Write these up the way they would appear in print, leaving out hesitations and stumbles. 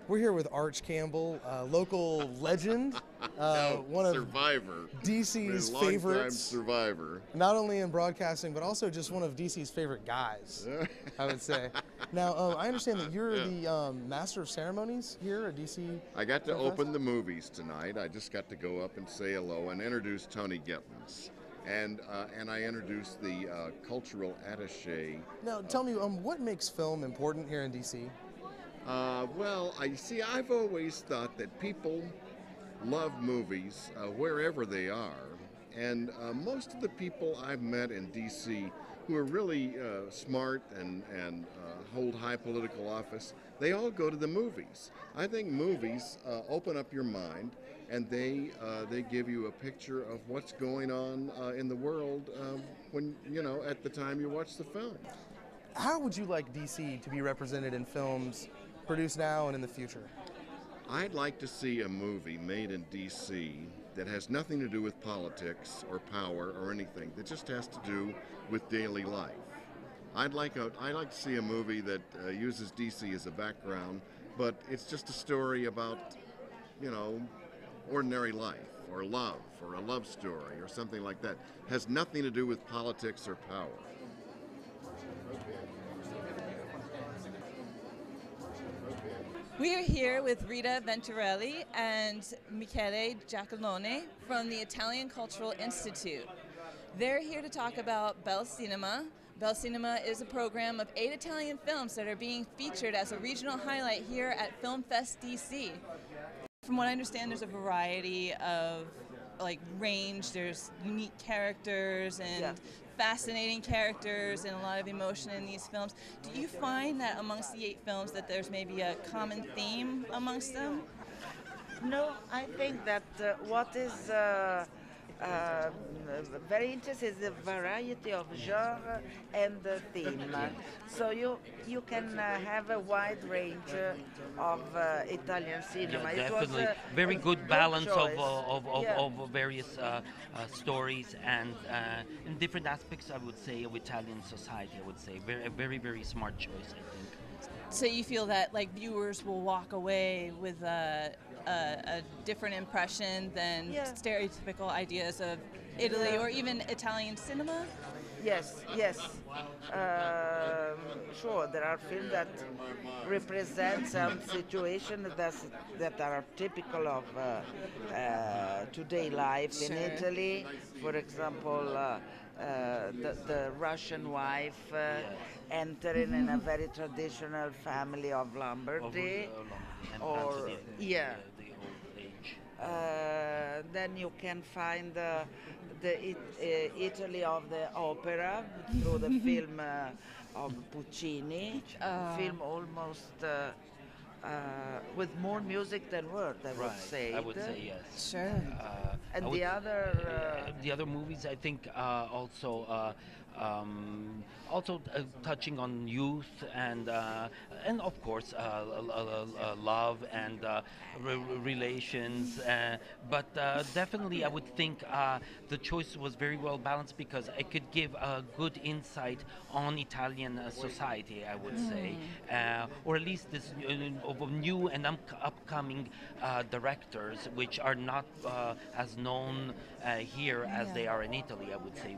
We're here with Arch Campbell, local legend, one of Survivor. DC's Long-time favorites. survivor. Not only in broadcasting, but also just one of DC's favorite guys, I would say. Now, I understand that you're the master of ceremonies here at DC. I got to Filmfest? open the movies tonight. I just got to go up and say hello and introduce Tony Gittens. And I introduced the cultural attaché. Now, tell me, what makes film important here in DC? Well, I've always thought that people love movies wherever they are. And most of the people I've met in D.C. who are really smart and hold high political office, they all go to the movies. I think movies open up your mind, and they give you a picture of what's going on in the world when, at the time you watch the film. How would you like DC to be represented in films produced now and in the future? I'd like to see a movie made in D.C. that has nothing to do with politics or power or anything, that just has to do with daily life. I'd like to see a movie that uses D.C. as a background, but it's just a story about, ordinary life or love or a love story or something like that. Has nothing to do with politics or power. We are here with Rita Venturelli and Michele Giacalone from the Italian Cultural Institute. They're here to talk about Bel Cinema. Bel Cinema is a program of 8 Italian films that are being featured as a regional highlight here at Filmfest DC. From what I understand, there's a variety of range. There's unique characters and fascinating characters and a lot of emotion in these films. Do you find that amongst the 8 films that there's maybe a common theme amongst them? No, I think that what is very interesting is the variety of genre and the theme. So you can have a wide range of Italian cinema. Yeah, it was definitely. Very good balance of various stories and in different aspects, I would say, of Italian society. I would say very, very smart choice, I think. So you feel that viewers will walk away with a different impression than stereotypical ideas of Italy or even Italian cinema? Yes. Sure, there are films that represent some situations that are typical of today life in Italy. For example, the Russian wife entering in a very traditional family of Lombardy, then you can find the Italy of the opera through the film of Puccini, film almost with more music than words, I would say. I would say yes. Sure. And the other movies, I think, also touching on youth and of course love and relations, but definitely I would think the choice was very well balanced because it could give a good insight on Italian society, I would say, or at least this of new and upcoming directors, which are not as known here as they are in Italy, I would say.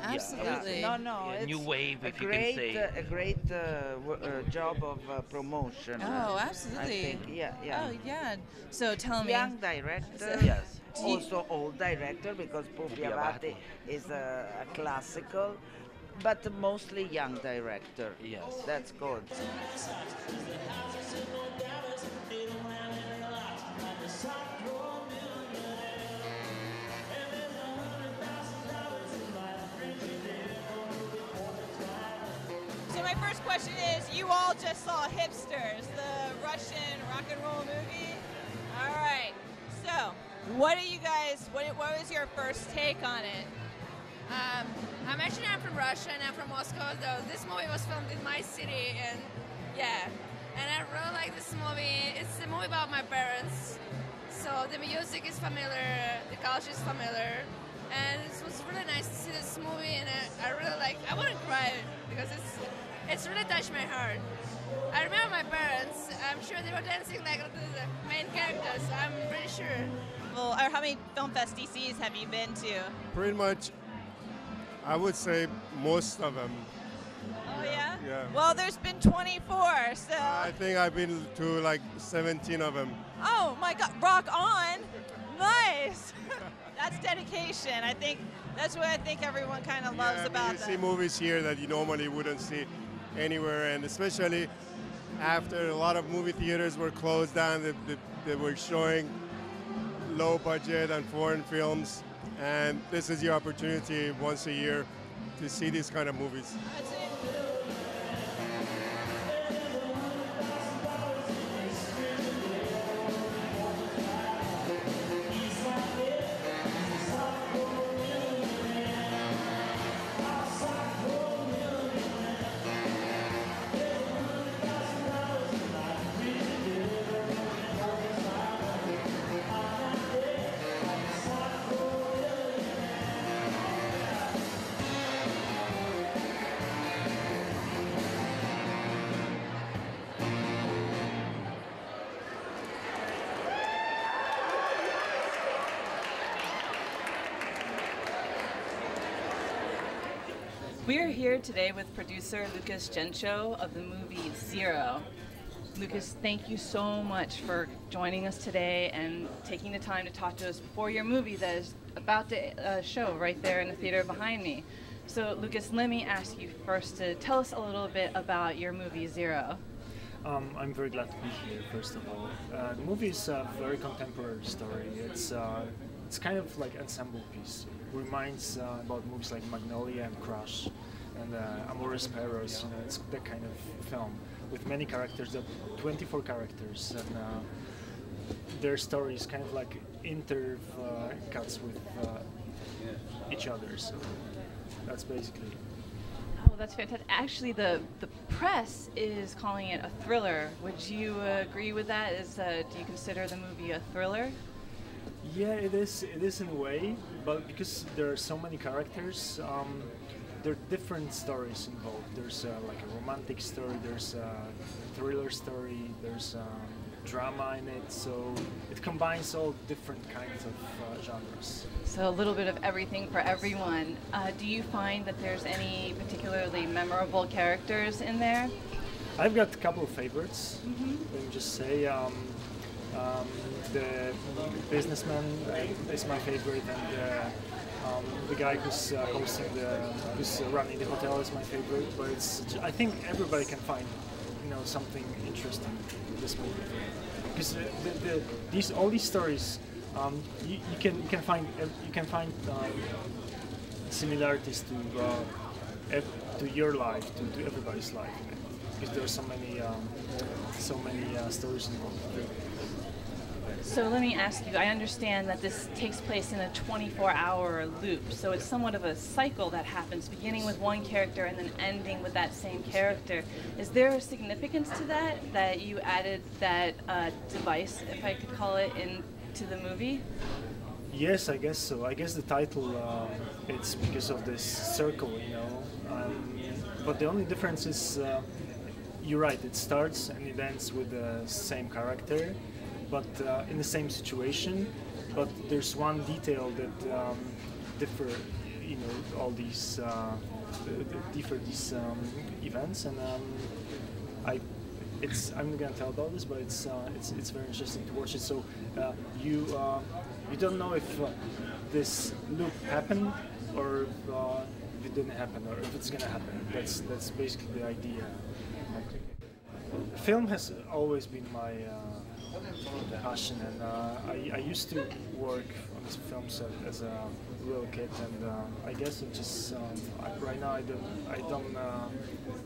Absolutely. No, new wave, if you can say. A great job of promotion. Oh, absolutely. I think, Oh, yeah. So tell me. Young director. Yes. Also old director, because Pupi Avati is a classical, but mostly young director. Yes. That's good. So my first question is, you all just saw Hipsters, the Russian rock and roll movie. All right. So, what was your first take on it? I'm from Russia and I'm from Moscow. So this movie was filmed in my city, and and I really like this movie. It's a movie about my parents, so the music is familiar, the culture is familiar, and it was really nice to see this movie. And I want to cry because it's really touched my heart. I remember my parents. I'm sure they were dancing like the main characters. I'm pretty sure. Well, or how many Filmfest DCs have you been to? Pretty much, I would say most of them. Oh yeah? Yeah. Well, there's been 24, so. I think I've been to like 17 of them. Oh my God, rock on. Nice. That's dedication. I think that's what I think everyone kind of loves about you them. see movies here that you normally wouldn't see anywhere, and especially after a lot of movie theaters were closed down, they were showing low budget and foreign films, and this is your opportunity once a year to see these kind of movies. That's it. We're here today with producer Lukasz Dzieciol of the movie Zero. Lukasz, thank you so much for joining us today and taking the time to talk to us before your movie that is about to show right there in the theater behind me. So Lukasz, let me ask you first to tell us a little bit about your movie Zero. I'm very glad to be here, first of all. The movie is a very contemporary story. It's kind of like ensemble piece. It reminds about movies like Magnolia and Crush and Amores Perros. You know, it's that kind of film with many characters, 24 characters, and their stories kind of like intercuts with each other. So that's basically. Oh, that's fantastic. Actually, the press is calling it a thriller. Would you agree with that? Do you consider the movie a thriller? Yeah, it is. It is in a way, but because there are so many characters, there are different stories involved. There's like a romantic story. There's a thriller story. There's drama in it. So it combines all different kinds of genres. So a little bit of everything for everyone. Do you find that there's any particularly memorable characters in there? I've got a couple of favorites. Let me just say. The businessman is my favorite, and the guy who's who's running the hotel is my favorite. But I think everybody can find, something interesting in this movie, because all these stories, you can find similarities to your life, to everybody's life, because there are so many stories involved. So let me ask you, I understand that this takes place in a 24-hour loop, so it's somewhat of a cycle that happens, beginning with one character and then ending with that same character. Is there a significance to that you added that device, if I could call it, into the movie? Yes, I guess so. I guess the title, it's because of this circle, but the only difference is, you're right, it starts and it ends with the same character, but in the same situation. But there's one detail that differ, all these differ these events, and I'm not gonna tell about this, but it's very interesting to watch it. So you don't know if this loop happened or if it didn't happen, or if it's gonna happen. That's basically the idea. Film has always been my passion, and I used to work on this film set as a little kid, and I guess it just right now I don't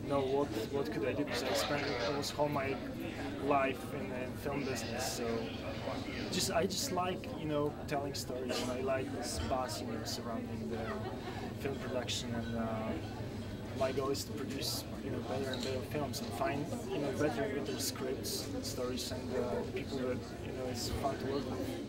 know what could I do, because I spent almost all my life in the film business. So I just like telling stories, and I like this buzz surrounding the film production, and my goal is to produce better and better films and find better and better scripts, stories, and people that it's fun to work with.